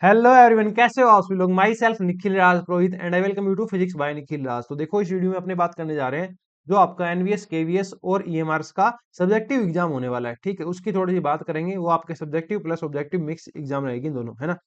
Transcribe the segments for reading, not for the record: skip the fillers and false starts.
Hello everyone, कैसे हो आप सभी लोग। Myself Nikhil Raj Purohit and I welcome you to physics by Nikhil Raj. तो देखो, इस वीडियो में अपने बात करने जा रहे हैं जो आपका एनवीएस केवीएस और ईएमआरएस का सब्जेक्टिव एग्जाम होने वाला है। ठीक है, उसकी थोड़ी सी बात करेंगे। वो आपके subjective plus objective mix exam रहेगी दोनों, है ना।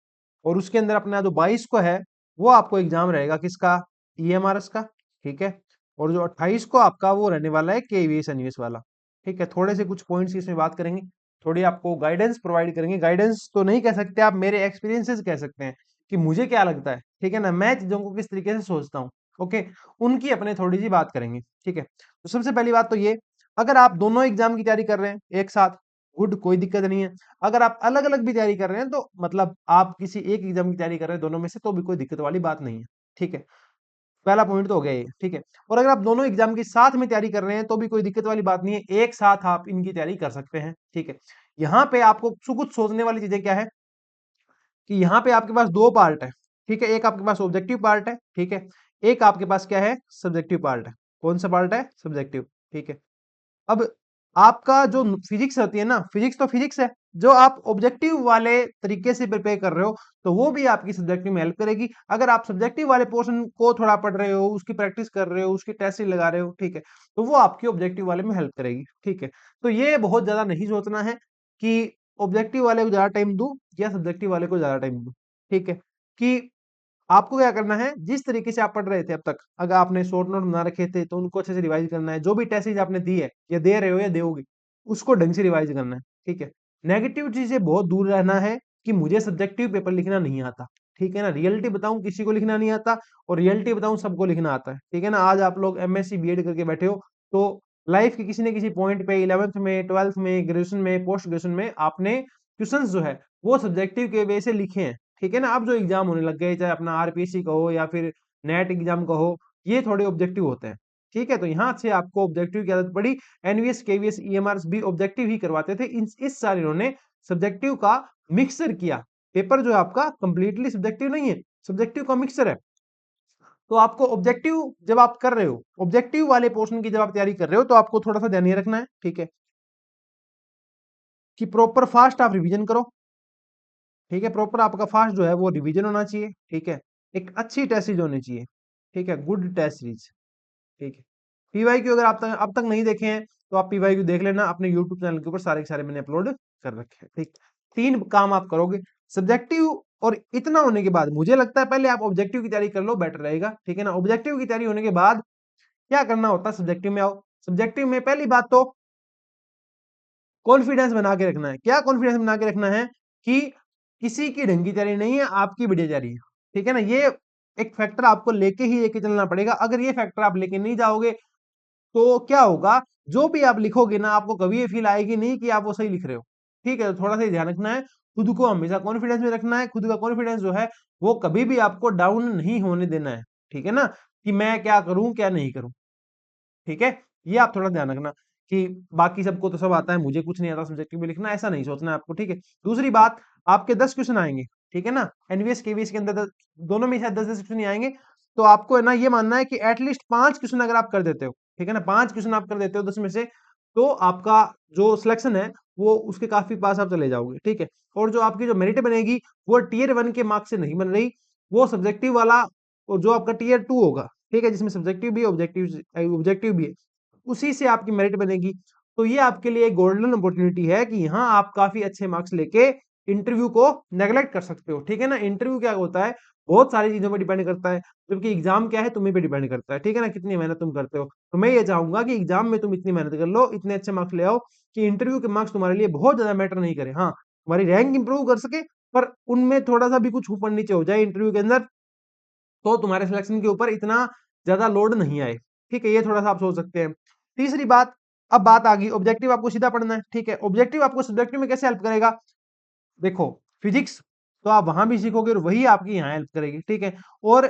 और उसके अंदर अपना जो 22 को है वो आपको एग्जाम रहेगा किसका, ईएमआरएस का। ठीक है, और जो 28 को आपका वो रहने वाला है केवीएस एनवीएस वाला। ठीक है, थोड़े से कुछ पॉइंट्स की इसमें बात करेंगे, थोड़ी आपको गाइडेंस प्रोवाइड करेंगे। गाइडेंस तो नहीं कह सकते, आप मेरे एक्सपीरियंसेस कह सकते हैं कि मुझे क्या लगता है। ठीक है ना, मैं चीजों को किस तरीके से सोचता हूँ। ओके, उनकी अपने थोड़ी सी बात करेंगे। ठीक है, तो सबसे पहली बात तो ये, अगर आप दोनों एग्जाम की तैयारी कर रहे हैं एक साथ, गुड, कोई दिक्कत नहीं है। अगर आप अलग अलग भी तैयारी कर रहे हैं तो मतलब आप किसी एक एग्जाम की तैयारी कर रहे हैं दोनों में से, तो भी कोई दिक्कत वाली बात नहीं है। ठीक है, पहला पॉइंट तो हो गया ये। ठीक है, और अगर आप दोनों एग्जाम की साथ में तैयारी कर रहे हैं तो भी कोई दिक्कत वाली बात नहीं है, एक साथ आप इनकी तैयारी कर सकते हैं। ठीक है, यहाँ पे आपको कुछ सोचने वाली चीजें क्या है कि यहाँ पे आपके पास दो पार्ट है। ठीक है, एक आपके पास ऑब्जेक्टिव पार्ट है। ठीक है, एक आपके पास क्या है, सब्जेक्टिव पार्ट है। कौन सा पार्ट है, सब्जेक्टिव। ठीक है, अब आपका जो फिजिक्स होती है ना, फिजिक्स तो फिजिक्स है, जो आप ऑब्जेक्टिव वाले तरीके से प्रिपेयर कर रहे हो तो वो भी आपकी सब्जेक्टिव में हेल्प करेगी। अगर आप सब्जेक्टिव वाले पोर्शन को थोड़ा पढ़ रहे हो, उसकी प्रैक्टिस कर रहे हो, उसकी टेस्ट लगा रहे हो, ठीक है, तो वो आपकी ऑब्जेक्टिव वाले में हेल्प करेगी। ठीक है, तो ये बहुत ज्यादा नहीं सोचना है कि ऑब्जेक्टिव वाले को ज्यादा टाइम दूं या सब्जेक्टिव वाले को ज्यादा टाइम दूं। ठीक है, कि आपको क्या करना है, जिस तरीके से आप पढ़ रहे थे अब तक, अगर आपने शॉर्ट नोट बना रखे थे तो उनको अच्छे से रिवाइज करना है। जो भी टेस्ट आपने दी है या दे रहे हो या दोगे, उसको ढंग से रिवाइज करना है। ठीक है, नेगेटिव चीज से बहुत दूर रहना है कि मुझे सब्जेक्टिव पेपर लिखना नहीं आता। ठीक है ना, रियलिटी बताऊं, किसी को लिखना नहीं आता, और रियलिटी बताऊं, सबको लिखना आता है। ठीक है ना, आज आप लोग एमएससी बीएड करके बैठे हो, तो लाइफ के किसी न किसी पॉइंट पे, 11th में, 12th में, ग्रेजुएशन में, पोस्ट ग्रेजुएशन में आपने क्वेश्चन जो है वो सब्जेक्टिव के वे से लिखे हैं। ठीक है ना, अब जो एग्जाम होने लग गए, चाहे अपना आरपीएससी का हो या फिर नेट एग्जाम का हो, ये थोड़े ऑब्जेक्टिव होते हैं। ठीक है, तो यहाँ से आपको ऑब्जेक्टिव की आदत पड़ी। एनवीएस केवीएस ईएमआरएस भी ऑब्जेक्टिव ही करवाते थे, इस साल इन्होंने सब्जेक्टिव का मिक्सर किया। पेपर जो है आपका कंप्लीटली सब्जेक्टिव नहीं है, सब्जेक्टिव का मिक्सर है। तो आपको ऑब्जेक्टिव जब आप कर रहे हो, ऑब्जेक्टिव वाले पोर्शन की जब आप तैयारी कर रहे हो, तो आपको थोड़ा सा ध्यान ये रखना है, ठीक है, कि प्रॉपर फास्ट आप रिवीजन करो। ठीक है, प्रॉपर आपका फास्ट जो है वो रिवीजन होना चाहिए। ठीक है, एक अच्छी टेस्ट सीरीज होनी चाहिए। ठीक है, गुड टेस्ट सीरीज। ठीक है, पीवाईक्यू अगर आप अब तक नहीं देखे हैं तो आप पीवाईक्यू देख लेना, अपने यूट्यूब चैनल के ऊपर सारे के सारे मैंने अपलोड कर रखे हैं। ठीक, तीन काम आप करोगे सब्जेक्टिव, और इतना होने के बाद मुझे लगता है पहले आप ऑब्जेक्टिव की तैयारी कर लो, बेटर रहेगा। ठीक है ना, ऑब्जेक्टिव की तैयारी होने के बाद क्या करना होता है, सब्जेक्टिव में आओ। सब्जेक्टिव में पहली बात तो कॉन्फिडेंस बना के रखना है। क्या कॉन्फिडेंस बना के रखना है, कि किसी की ढंगी तैयारी नहीं है, आपकी बढ़िया तैयारी है। ठीक है ना, ये एक फैक्टर आपको लेके चलना पड़ेगा। अगर ये फैक्टर आप लेके नहीं जाओगे तो क्या होगा, जो भी आप लिखोगे ना, आपको कभी ये फील आएगी नहीं कि आप वो सही लिख रहे हो। ठीक है, तो थोड़ा सा ध्यान रखना है, खुद को हमेशा कॉन्फिडेंस में रखना है। खुद का कॉन्फिडेंस जो है वो कभी भी आपको डाउन नहीं होने देना है। ठीक है ना, कि मैं क्या करूं क्या नहीं करूं। ठीक है, ये आप थोड़ा ध्यान रखना कि बाकी सबको तो सब आता है, मुझे कुछ नहीं आता सब्जेक्टिव में लिखना, ऐसा नहीं सोचना है आपको। ठीक है, दूसरी बात, आपके 10 क्वेश्चन आएंगे। ठीक है ना, एनवीएस केवीएस के अंदर दोनों में शायद 10-10 क्वेश्चन ही आएंगे। तो आपको है ना ये मानना है कि एटलीस्ट 5 क्वेश्चन अगर आप कर देते हो, ठीक है ना, 5 क्वेश्चन आप कर देते हो 10 में से, तो आपका जो सिलेक्शन है वो उसके काफी पास आप चले जाओगे। ठीक है, और जो आपकी जो मेरिट बनेगी वो टीयर 1 के मार्क्स से नहीं बन रही, वो सब्जेक्टिव वाला, और जो आपका टीयर 2 होगा, ठीक है, जिसमें सब्जेक्टिव भी ऑब्जेक्टिव ऑब्जेक्टिव भी है, उसी से आपकी मेरिट बनेगी। तो ये आपके लिए एक गोल्डन अपॉर्चुनिटी है कि यहाँ आप काफी अच्छे मार्क्स लेके इंटरव्यू को नेगलेक्ट कर सकते हो। ठीक है ना, इंटरव्यू क्या होता है, बहुत सारी चीजों पर डिपेंड करता है, जबकि एग्जाम क्या है, तुम्हें पे डिपेंड करता है। ठीक है ना, कितनी मेहनत तुम करते हो। तो मैं ये चाहूंगा कि एग्जाम में तुम इतनी मेहनत कर लो, इतने अच्छे मार्क्स ले आओ, कि इंटरव्यू के मार्क्स तुम्हारे लिए बहुत ज्यादा मैटर नहीं करे। हाँ, तुम्हारी रैंक इंप्रूव कर सके, पर उनमें थोड़ा सा भी कुछ ऊपर नीचे हो जाए इंटरव्यू के अंदर, तो तुम्हारे सिलेक्शन के ऊपर इतना ज्यादा लोड नहीं आए। ठीक है, ये थोड़ा सा आप सोच सकते हैं। तीसरी बात, अब बात आ गई ऑब्जेक्टिव आपको सीधा पढ़ना है। ठीक है, ऑब्जेक्टिव आपको सब्जेक्टिव में कैसे हेल्प करेगा, देखो, फिजिक्स तो आप वहां भी सीखोगे और वही आपकी यहाँ हेल्प करेगी। ठीक है, और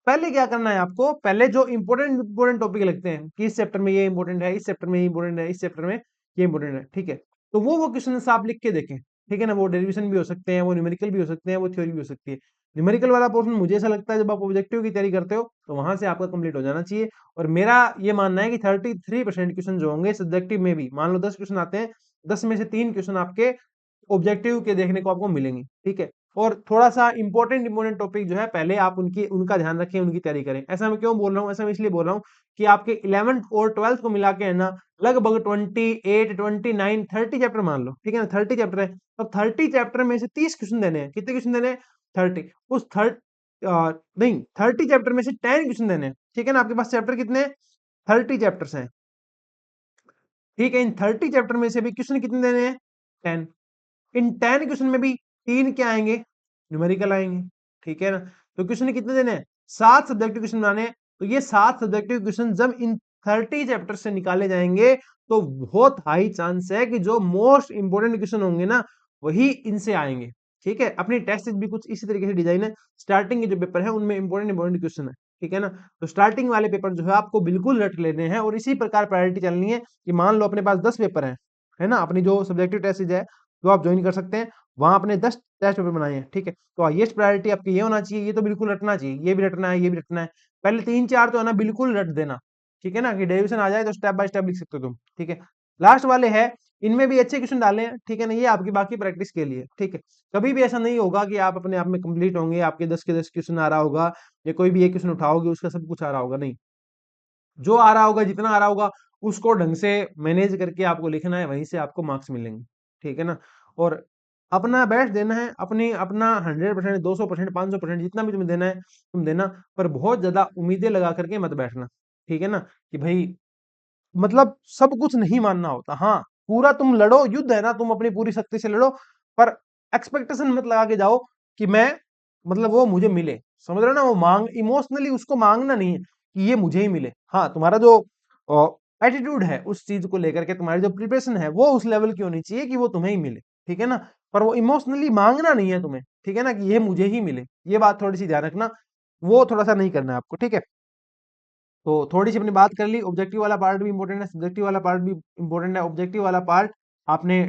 पहले क्या करना है आपको, पहले जो इंपॉर्टेंट इंपॉर्टेंट टॉपिक लगते हैं कि इस चैप्टर में ये इंपॉर्टेंट है, इस चैप्टर में ये इंपॉर्टेंट है, इस चैप्टर में ये इंपॉर्टेंट है। ठीक है, तो वो क्वेश्चन आप लिख के देखें। ठीक है ना, वो डेरिवेशन भी हो सकते हैं, वो न्यूमेरिकल भी हो सकते हैं, वो थ्योरी भी हो सकती है। न्यूमेरिकल वाला पोर्शन मुझे ऐसा लगता है जब आप ऑब्जेक्टिव की तैयारी करते हो तो वहां से आपका कंप्लीट हो जाना चाहिए। और मेरा ये मानना है कि 33% क्वेश्चन जो होंगे सब्जेक्टिव में भी, मान लो 10 क्वेश्चन आते हैं, 10 में से 3 क्वेश्चन आपके ऑब्जेक्टिव के देखने को आपको मिलेंगे। ठीक है, और थोड़ा सा इंपॉर्टेंट टॉपिक जो है पहले आप उनका ध्यान रखें, उनकी तैयारी करें। ऐसा मैं क्यों बोल रहा हूँ, ऐसा मैं इसलिए बोल रहा हूँ कि आपके 11th और 12th को मिला के है ना लगभग 28 29 30 चैप्टर मान लो, ठीक है ना, 30 चैप्टर है। अब 30 चैप्टर में से 30 क्वेश्चन देने हैं। कितने क्वेश्चन देने हैं? 30। उस नहीं, 30 चैप्टर में से 10 क्वेश्चन देने हैं, ठीक है ना। आपके पास चैप्टर कितने हैं? 30 चैप्टर्स हैं, ठीक है। इन 30 चैप्टर में से भी क्वेश्चन कितने देने हैं? 10। इन 10 क्वेश्चन में भी 3 क्या आएंगे? न्यूमेरिकल आएंगे, ठीक है ना। तो क्वेश्चन कितने देने हैं? 7 सब्जेक्टिव क्वेश्चन बनाने हैं। तो ये 7 सब्जेक्टिव क्वेश्चन जब इन 30 चैप्टर से निकाले जाएंगे तो बहुत हाई चांस है कि जो मोस्ट इंपोर्टेंट क्वेश्चन होंगे ना वही इनसे आएंगे, ठीक है। अपनी टेस्ट भी कुछ इसी तरीके से डिजाइन है। स्टार्टिंग के जो पेपर है उनमें इंपोर्टेंट क्वेश्चन है, ठीक है ना। तो स्टार्टिंग वाले पेपर जो है आपको बिल्कुल रट लेने हैं और इसी प्रकार प्रायोरिटी चलनी है कि मान लो अपने पास 10 पेपर है ना, अपनी जो सब्जेक्टिव टेस्ट है जो आप ज्वाइन कर सकते हैं, वहां अपने 10 टेस्ट पेपर बनाए हैं, ठीक है। तो हाईएस्ट प्रायोरिटी आपकी ये होना चाहिए, ये तो बिल्कुल रटना चाहिए, ये भी रटना है, ये भी रटना है। पहले 3 4 तो है ना बिल्कुल रट देना, ठीक है ना, कि डेरिवेशन आ जाए तो स्टेप बाय स्टेप लिख सकते हो तुम, ठीक है। लास्ट वाले है, इनमें भी अच्छे क्वेश्चन डाले हैं, ठीक है ना, ये आपकी बाकी प्रैक्टिस के लिए, ठीक है। कभी भी ऐसा नहीं होगा कि आप अपने आप में कंप्लीट होंगे, आपके 10 के 10 क्वेश्चन आ रहा होगा या कोई भी एक क्वेश्चन उठाओगे उसका सब कुछ आ रहा होगा, नहीं। जो आ रहा होगा, जितना आ रहा होगा उसको ढंग से मैनेज करके आपको लिखना है, वहीं से आपको मार्क्स मिलेंगे, ठीक है ना। और अपना बेस्ट देना है, अपनी अपना 100%, 200%, 500% जितना भी तुम्हें देना है तुम देना, पर बहुत ज्यादा उम्मीदें लगा करके मत बैठना, ठीक है ना। कि भाई मतलब सब कुछ नहीं मानना होता, हाँ पूरा तुम लड़ो, युद्ध है ना, तुम अपनी पूरी शक्ति से लड़ो, पर एक्सपेक्टेशन मत लगा के जाओ कि मैं मतलब वो मुझे मिले, समझ रहे हो ना। वो मांग इमोशनली उसको मांगना नहीं है कि ये मुझे ही मिले, हाँ तुम्हारा जो एटीट्यूड है उस चीज को लेकर के, तुम्हारी जो प्रिपरेशन है वो उस लेवल की होनी चाहिए कि वो तुम्हें ही मिले, ठीक है ना। पर वो इमोशनली मांगना नहीं है तुम्हें, ठीक है ना, कि ये मुझे ही मिले, ये बात थोड़ी सी ध्यान रखना, वो थोड़ा सा नहीं करना है आपको, ठीक है। तो थोड़ी सी अपनी बात कर ली, ऑब्जेक्टिव वाला पार्ट भी इंपॉर्टेंट है, सब्जेक्टिव वाला पार्ट भी इंपॉर्टेंट है। ऑब्जेक्टिव वाला पार्ट आपने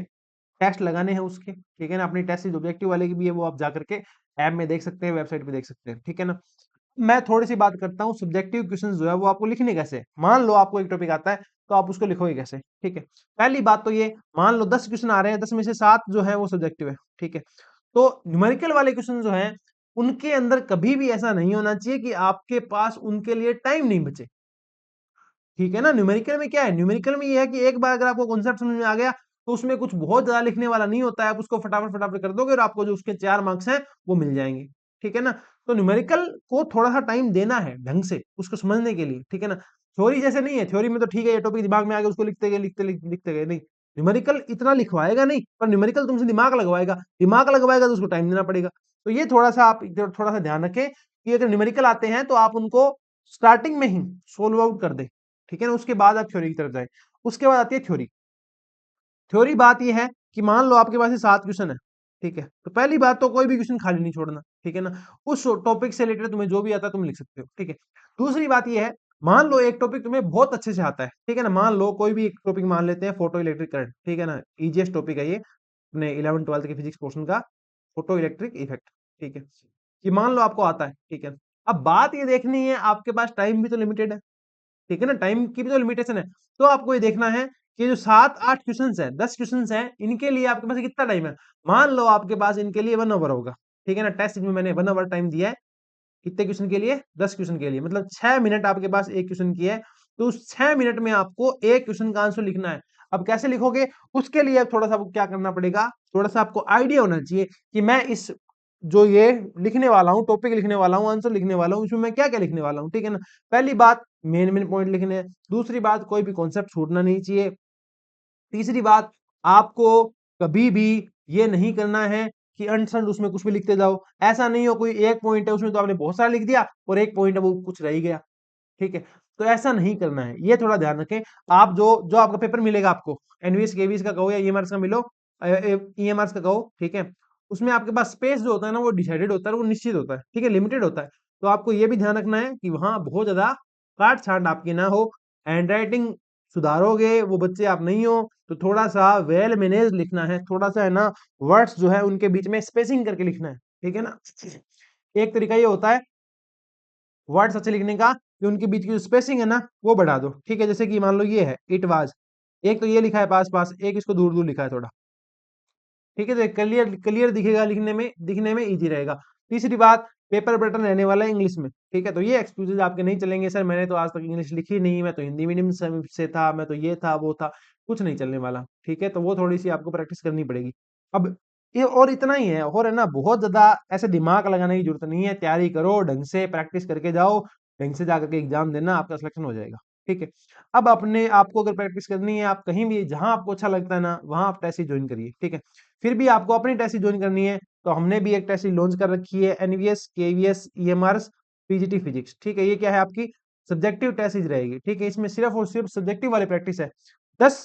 टेस्ट लगाने हैं उसके, ठीक है ना, अपनी टेस्ट ऑब्जेक्टिव वाले की भी है, वो आप जा करके ऐप में देख सकते हैं, वेबसाइट पे देख सकते हैं, ठीक है ना। मैं थोड़ी सी बात करता हूँ सब्जेक्टिव क्वेश्चन जो है वो आपको लिखने कैसे हैं। मान लो आपको एक टॉपिक आता है तो आप उसको लिखोगे कैसे, ठीक है। पहली बात तो ये, मान लो 10 क्वेश्चन आ रहे हैं, 10 में से 7 जो है वो सब्जेक्टिव है, ठीक है। तो न्यूमेरिकल वाले क्वेश्चन जो है उनके अंदर कभी भी ऐसा नहीं होना चाहिए कि आपके पास उनके लिए टाइम नहीं बचे, ठीक है ना। न्यूमेरिकल में क्या है, न्यूमेरिकल में ये है कि एक बार अगर आपको कॉन्सेप्ट समझ में आ गया तो उसमें कुछ बहुत ज्यादा लिखने वाला नहीं होता है, आप उसको फटाफट फटाफट कर दोगे और आपको जो उसके 4 मार्क्स हैं वो मिल जाएंगे, ठीक है ना। तो न्यूमेरिकल को थोड़ा सा टाइम देना है ढंग से उसको समझने के लिए, ठीक है ना। थ्योरी जैसे नहीं है, थ्योरी में तो ठीक है, ये टॉपिक दिमाग में आ गया उसको लिखते गए लिखते गए, नहीं। न्यूमेरिकल इतना लिखवाएगा नहीं, पर न्यूमेरिकल तुमसे दिमाग लगवाएगा तो उसको टाइम देना पड़ेगा। तो ये थोड़ा सा आप थोड़ा सा ध्यान रखें कि अगर न्यूमेरिकल आते हैं तो आप उनको स्टार्टिंग में ही सोल्व आउट कर दे, ठीक है ना। उसके बाद आप थ्योरी की तरफ जाए। उसके बाद आती है थ्योरी। थ्योरी बात ये है कि मान लो आपके पास ये 7 क्वेश्चन है, ठीक है। तो पहली बात तो कोई भी क्वेश्चन खाली नहीं छोड़ना, ठीक है ना। उस टॉपिक से रिलेटेड तुम्हें जो भी आता है तुम लिख सकते हो, ठीक है। दूसरी बात ये है, मान लो एक टॉपिक तुम्हें बहुत अच्छे से आता है, ठीक है ना। मान लो कोई भी एक टॉपिक मान लेते हैं, फोटो इलेक्ट्रिक करंट, ठीक है ना, इजीएस्ट टॉपिक है ये अपने 11 12 के फिजिक्स पोर्शन का, फोटो इलेक्ट्रिक इफेक्ट, ठीक है। कि मान लो आपको आता है, ठीक है। अब बात ये देखनी है, आपके पास टाइम भी तो लिमिटेड है, ठीक है ना, टाइम की भी तो लिमिटेशन है। तो आपको ये देखना है कि जो 7 8 क्वेश्चन है, 10 क्वेश्चन है, इनके लिए आपके पास कितना टाइम है। मान लो आपके पास इनके लिए 1 आवर होगा, ठीक है ना। टेस्ट में मैंने 1 आवर टाइम दिया है, कितने क्वेश्चन के लिए? 10 क्वेश्चन के लिए, मतलब 6 मिनट आपके पास एक क्वेश्चन की है। तो उस 6 मिनट में आपको एक क्वेश्चन का आंसर लिखना है। अब कैसे लिखोगे, उसके लिए थोड़ा सा आपको क्या करना पड़ेगा, थोड़ा सा आपको आइडिया होना चाहिए कि मैं इस जो ये लिखने वाला हूँ, टॉपिक लिखने वाला हूँ, आंसर लिखने वाला हूँ, इसमें मैं क्या क्या लिखने वाला हूँ, ठीक है ना। पहली बात, मेन मेन पॉइंट लिखने हैं। दूसरी बात, कोई भी कॉन्सेप्ट छूटना नहीं चाहिए। तीसरी बात, आपको कभी भी ये नहीं करना है कि अंट उसमें कुछ भी लिखते जाओ। ऐसा नहीं हो कोई एक पॉइंट है उसमें तो आपने बहुत सारा लिख दिया और एक पॉइंट है वो कुछ रह ही गया, ठीक है। तो ऐसा नहीं करना है, ये थोड़ा ध्यान रखें। आप जो जो आपका पेपर मिलेगा आपको, एनवीएस केवीएस का कहो या ईएमआरएस का मिलो, ईएमआरएस का कहो, ठीक है। उसमें आपके पास स्पेस जो होता है ना वो डिसाइडेड होता है, वो निश्चित होता है, ठीक है, लिमिटेड होता है। तो आपको ये भी ध्यान रखना है कि वहां बहुत ज्यादा काट छांट आपकी ना हो। हैंड राइटिंग सुधारोगे वो बच्चे आप नहीं हो, तो थोड़ा सा वेल मैनेज लिखना है, थोड़ा सा है ना वर्ड्स जो है उनके बीच में स्पेसिंग करके लिखना है, ठीक है ना। एक तरीका ये होता है वर्ड्स अच्छे लिखने का कि उनके बीच की जो स्पेसिंग है ना वो बढ़ा दो, ठीक है। जैसे कि मान लो ये है इट वाज, एक तो ये लिखा है पास पास, एक इसको दूर दूर लिखा है थोड़ा, ठीक है, तो क्लियर क्लियर दिखेगा, दिखने में इजी रहेगा। तीसरी बात, पेपर पैटर्न रहने वाला है इंग्लिश में, ठीक है, तो ये एक्सक्यूजेज आपके नहीं चलेंगे, सर मैंने तो आज तक इंग्लिश लिखी नहीं, मैं तो हिंदी मीडियम से था, मैं तो ये था वो था, कुछ नहीं चलने वाला, ठीक है, तो वो थोड़ी सी आपको प्रैक्टिस करनी पड़ेगी। अब ये और इतना ही है, और है ना, बहुत ज्यादा ऐसे दिमाग लगाने की जरूरत नहीं है, तैयारी करो ढंग से, प्रैक्टिस करके जाओ, ढंग से जाकर के एग्जाम देना, आपका सिलेक्शन हो जाएगा, ठीक है। अब अपने आपको अगर प्रैक्टिस करनी है, आप कहीं भी जहां आपको अच्छा लगता है ना, वहां आप टेस्ट ज्वाइन करिए, ठीक है। फिर भी आपको अपनी टेस्ट ज्वाइन करनी है, तो हमने भी एक टेस्ट लॉन्च कर रखी है, एनवीएस केवीएस ईएमआरस पीजीटी फिजिक्स, ठीक है। ये क्या है, आपकी सब्जेक्टिव टेस्ट रहेगी, ठीक है, इसमें सिर्फ और सिर्फ सब्जेक्टिव वाली प्रैक्टिस है। 10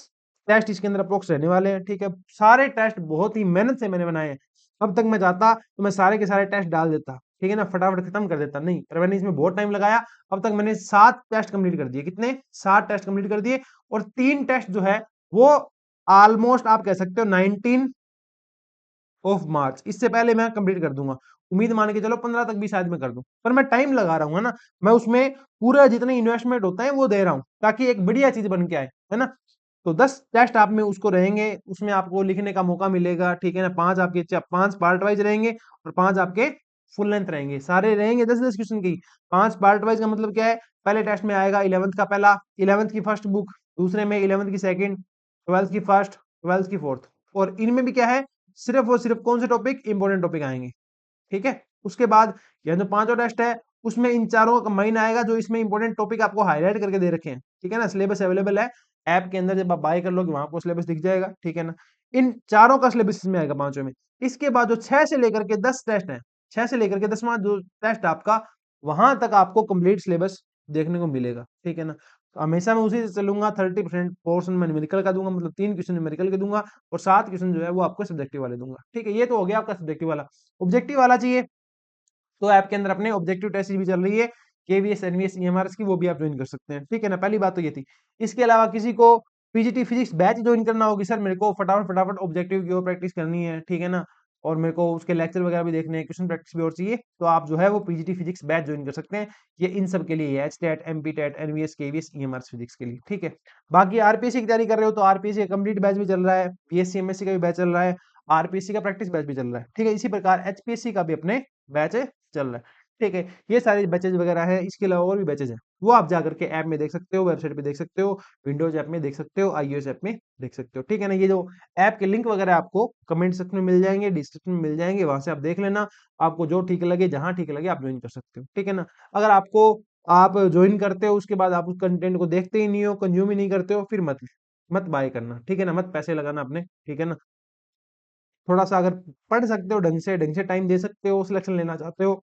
टेस्ट इसके अंदर अप्रोक्स रहने वाले हैं, ठीक है। सारे टेस्ट बहुत ही मेहनत से मैंने बनाए हैं। अब तक मैं चाहता तो मैं सारे के सारे टेस्ट डाल देता, ठीक है ना, फटाफट खत्म कर देता, नहीं, पर मैंने इसमें बहुत टाइम लगाया। अब तक मैंने 7 टेस्ट कंप्लीट कर दिए, कितने, 7 टेस्ट कंप्लीट कर दिए, और 3 टेस्ट जो है वो ऑलमोस्ट आप कह सकते हो 19 ऑफ मार्च, इससे पहले मैं कंप्लीट कर दूंगा। उम्मीद मान के चलो 15 तक भी शायद मैं कर दूं, पर मैं टाइम लगा रहा हूँ, है ना, मैं उसमें पूरा जितने इन्वेस्टमेंट होता है वो दे रहा हूँ, ताकि एक बढ़िया चीज बन के आए, है ना। तो 10 टेस्ट आप में उसको रहेंगे, उसमें आपको लिखने का मौका मिलेगा, ठीक है ना, 5 आपके 5 पार्ट वाइज रहेंगे, और 5 आपके फुल लेंथ रहेंगे, सारे रहेंगे 10-10 क्वेश्चन की। 5 पार्ट वाइज का मतलब क्या है, पहले टेस्ट में आएगा 11th का पहला, 11th की फर्स्ट बुक, दूसरे में 11th की सेकंड, 12th की फर्स्ट, 12th की फोर्थ, और इनमें भी क्या है, सिर्फ और सिर्फ कौन से टॉपिक, इंपॉर्टेंट टॉपिक आएंगे, ठीक है। उसके बाद यह जो पांचवा टेस्ट है, उसमें इन चारों का कंबाइन आएगा, जो इसमें इंपॉर्टेंट टॉपिक आपको हाईलाइट करके दे रखे हैं, ठीक है ना। सिलेबस अवेलेबल है ऐप के अंदर, जब आप बाय कर लोगे वहां आपको सिलेबस दिख जाएगा, ठीक है ना। इन चारों का सिलेबस इसमें आएगा, पांचों में। इसके बाद जो 6 से लेकर के 10 टेस्ट है, 6 से लेकर के 10वां जो टेस्ट आपका, वहां तक आपको कंप्लीट सिलेबस देखने को मिलेगा, ठीक है ना। तो हमेशा मैं उसी से चलूंगा, 30% पोर्शन मैं न्यूमेरिकल का दूंगा, मतलब 3 क्वेश्चन न्यूमेरिकल के दूंगा, और 7 क्वेश्चन जो है वो आपको सब्जेक्टिव वाले दूंगा, ठीक है। ये तो हो गया आपका सब्जेक्टिव वाला। ऑब्जेक्टिव वाला चाहिए तो ऐप के अंदर अपने ऑब्जेक्टिव टेस्ट भी चल रही है, केवीएस एनवीएस ईएमआरएस की, वो भी आप ज्वाइन कर सकते हैं, ठीक है ना। पहली बात तो ये थी। इसके अलावा किसी को पीजीटी फिजिक्स बैच ज्वाइन करना होगी, सर मेरे को फटाफट फटाफट ऑब्जेक्टिव की ओर प्रैक्टिस करनी है, ठीक है ना, और मेरे को उसके लेक्चर वगैरह भी देखने हैं, क्वेश्चन प्रैक्टिस भी और चाहिए, तो आप जो है वो पीजीटी फिजिक्स बैच ज्वाइन कर सकते हैं। ये इन सब के लिए, H TET, MP TET, NVS, KVS, EMRS physics के लिए, ठीक है। बाकी आरपीएससी की तैयारी कर रहे हो तो आरपीएससी का कंप्लीट बैच भी चल रहा है, बीएससी एमएससी का भी बैच चल रहा है, आरपीएससी का प्रैक्टिस बैच भी चल रहा है, ठीक है। इसी प्रकार एचपीएससी का भी अपने बैच चल रहा है, ठीक है। ये सारे बैचेज वगैरह है, इसके अलावा और भी बैचेज हैं, वो आप जाकर के ऐप में देख सकते हो, वेबसाइट पे देख सकते हो, विंडोज ऐप में देख सकते हो, आईओएस ऐप में देख सकते हो, ठीक है ना। ये जो ऐप के लिंक वगैरह आपको कमेंट सेक्शन में मिल जाएंगे, डिस्क्रिप्शन में मिल जाएंगे, वहां से आप देख लेना, आपको जो ठीक लगे, जहां ठीक लगे आप ज्वाइन कर सकते हो, ठीक है ना। अगर आपको आप ज्वाइन करते हो, उसके बाद आप उस कंटेंट को देखते ही नहीं हो, कंज्यूम ही नहीं करते हो, फिर मत मत बाय करना, ठीक है ना, मत पैसे लगाना अपने, ठीक है ना। थोड़ा सा अगर पढ़ सकते हो, ढंग से टाइम दे सकते हो, सिलेक्शन लेना चाहते हो,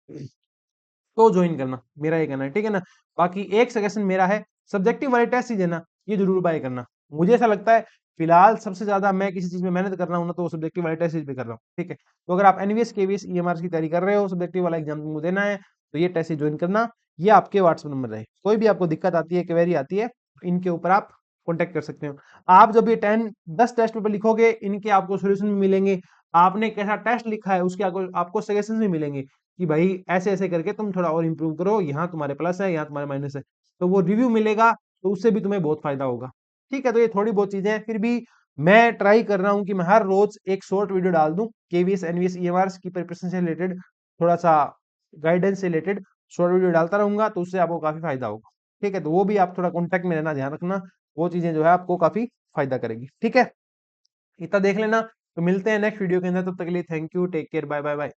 तो ज्वाइन करना, मेरा ये कहना है, ठीक है ना। बाकी एक सजेशन मेरा है, सब्जेक्टिव वाले टेस्ट ही देना, ये जरूर बाय करना। मुझे ऐसा लगता है फिलहाल सबसे ज्यादा मैं किसी चीज में मेहनत कर रहा हूँ ना, तो वो सब्जेक्टिव वाले टेस्ट पे कर रहा हूँ, ठीक है। तो अगर आप एनवीएस केवीएस ईएमआर की तैयारी कर रहे हो, सब्जेक्टिव वाला एग्जाम तुमको देना है, तो ये टेस्ट ज्वाइन करना। ये आपके व्हाट्सएप नंबर रहे, कोई भी आपको दिक्कत आती है, क्वेरी आती है, इनके ऊपर आप कॉन्टेक्ट कर सकते हो। आप जब ये 10 टेस्ट पेपर लिखोगे, इनके आपको सोल्यूशन भी मिलेंगे, आपने कैसा टेस्ट लिखा है उसके आपको सजेशन भी मिलेंगे, कि भाई ऐसे ऐसे करके तुम थोड़ा और इंप्रूव करो, यहाँ तुम्हारे प्लस है, यहाँ तुम्हारे माइनस है, तो वो रिव्यू मिलेगा, तो उससे भी तुम्हें बहुत फायदा होगा, ठीक है। तो ये थोड़ी बहुत चीजें हैं, फिर भी मैं ट्राई कर रहा हूँ कि मैं हर रोज एक शॉर्ट वीडियो डाल दूं, केवीएस एनवीएस ईएमआर की प्रिपरेशन से रिलेटेड, थोड़ा सा गाइडेंस से रिलेटेड शॉर्ट वीडियो डालता रहूंगा, तो उससे आपको काफी फायदा होगा, ठीक है। तो वो भी आप थोड़ा कॉन्टेक्ट में रहना, ध्यान रखना, वो चीजें जो है आपको काफी फायदा करेगी, ठीक है। इतना देख लेना, तो मिलते हैं नेक्स्ट वीडियो के अंदर, तब तक के लिए thank you, take care, bye bye bye.